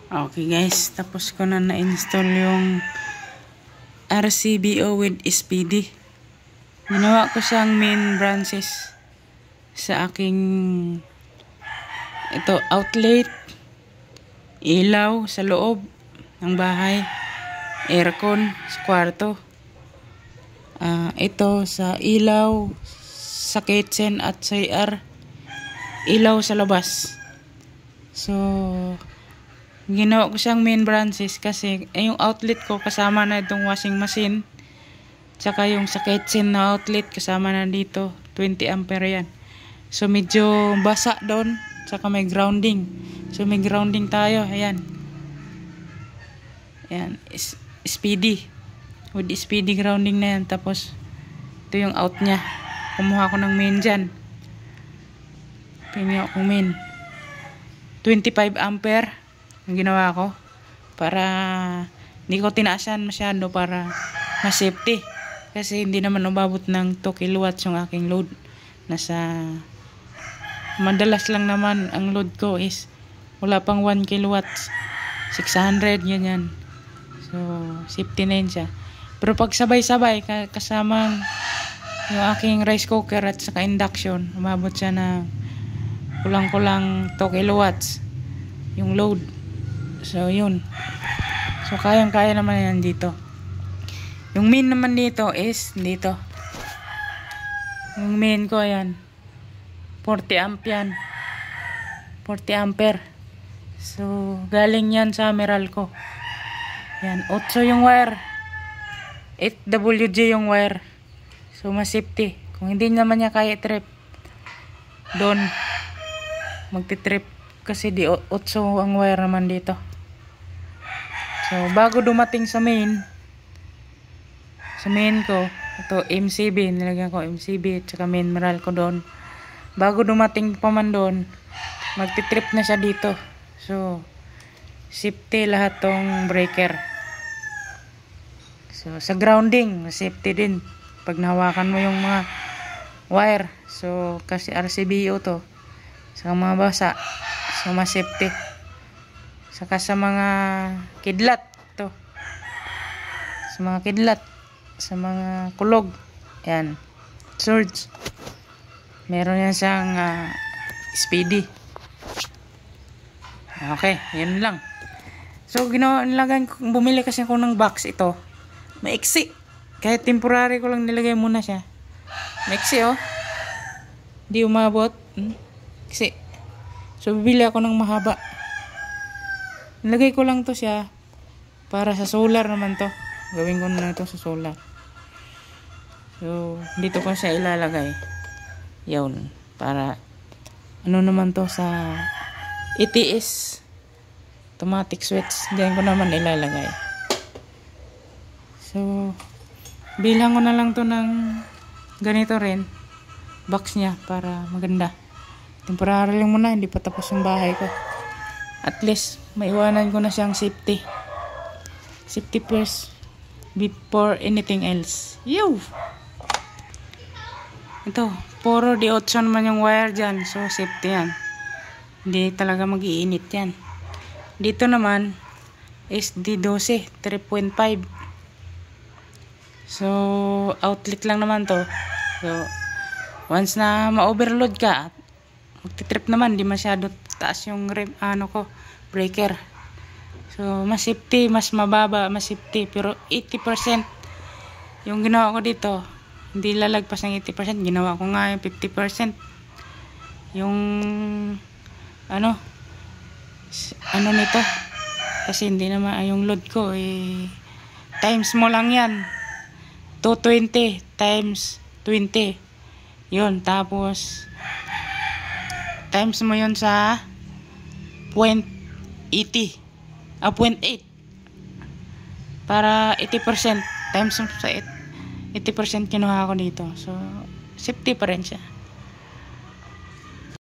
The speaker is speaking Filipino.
Okay guys, tapos ko na na-install yung RCBO with SPD. Ginawa ko siyang main branches sa aking outlet, ilaw sa loob ng bahay, aircon sa kwarto, ito sa ilaw sa kitchen at sa CR, ilaw sa labas. So ginawa ko siyang main branches kasi yung outlet ko kasama na itong washing machine, tsaka yung sa kitchen na outlet kasama na dito, 20 ampere yan. So medyo basa doon, tsaka may grounding. So may grounding tayo, ayan. Ayan, SPD. With SPD grounding na yan. Tapos ito yung out nya. Kumuha ko ng main dyan. Pinyo ko main. 25 ampere ang ginawa ko. Para hindi ko tinaasan masyado para ma-safety. Kasi hindi naman umabot ng 2 kilowatts yung aking load. Madalas lang naman ang load ko is wala pang 1 kilowatts. 600 yan. So safety na yun siya. Pero pag sabay-sabay kasamang yung aking rice cooker at saka induction, umabot siya na kulang-kulang 2 kilowatts yung load. So yun. So kayang-kaya naman yan dito. Yung main naman dito is dito. Yung main ko ayan, 40 amp yan. 40 ampere. So galing yan sa Meralco. Yan, 8 yung wire. 8WG yung wire. So mas safety. Kung hindi naman niya kaya trip, doon magti-trip kasi di 8 ang wire naman dito. So bago dumating sa main ko, ito MCB, nilagyan ko MCB at saka main Meralco doon. Bago dumating pa man doon, magti-trip na siya dito. So safety lahat tong breaker. So sa grounding, safety din pag nahawakan mo yung mga wire. So kasi RCBO to, sa mga basa, so mas safety. Saka sa mga kidlat to, sa mga kidlat, sa mga kulog, yan, surge, meron yan siyang SPD. Okay, yan lang. So bumili kasi ako ng box ito. Maiksi. Kahit temporary ko lang nilagay muna siya. Maiksi di umabot. Kasi so bibili ako ng mahaba. Nilagay ko lang to siya para sa solar naman to. Gawin ko na ito sa solar. So dito ko siya ilalagay. Yun, para naman to sa ETS automatic switch, diyan ko naman ilalagay. So bilang ko na lang to ng ganito rin box niya para maganda. Temporary lang muna, hindi pa tapos yung bahay ko. At least maiwanan ko na siyang safety first before anything else. Ito puro D8 naman yung wire dyan, so safety yan. Hindi talaga mag-iinit yan. Dito naman is D12 3.5. So outlet lang naman to. So once na ma-overload ka, magti-trip naman, di masyado taas yung breaker. So mas safety, mas mababa, mas safety, pero 80% yung ginawa ko dito. Hindi lalagpas ng 80%, ginawa ko nga yung 50%. Yung nito kasi hindi naman yung load ko times mo lang yan, 220 times 20 yun, tapos times mo yun sa 0.80 0.8 para 80%, times mo sa 80% kinuha ko dito. So safety pa rin siya.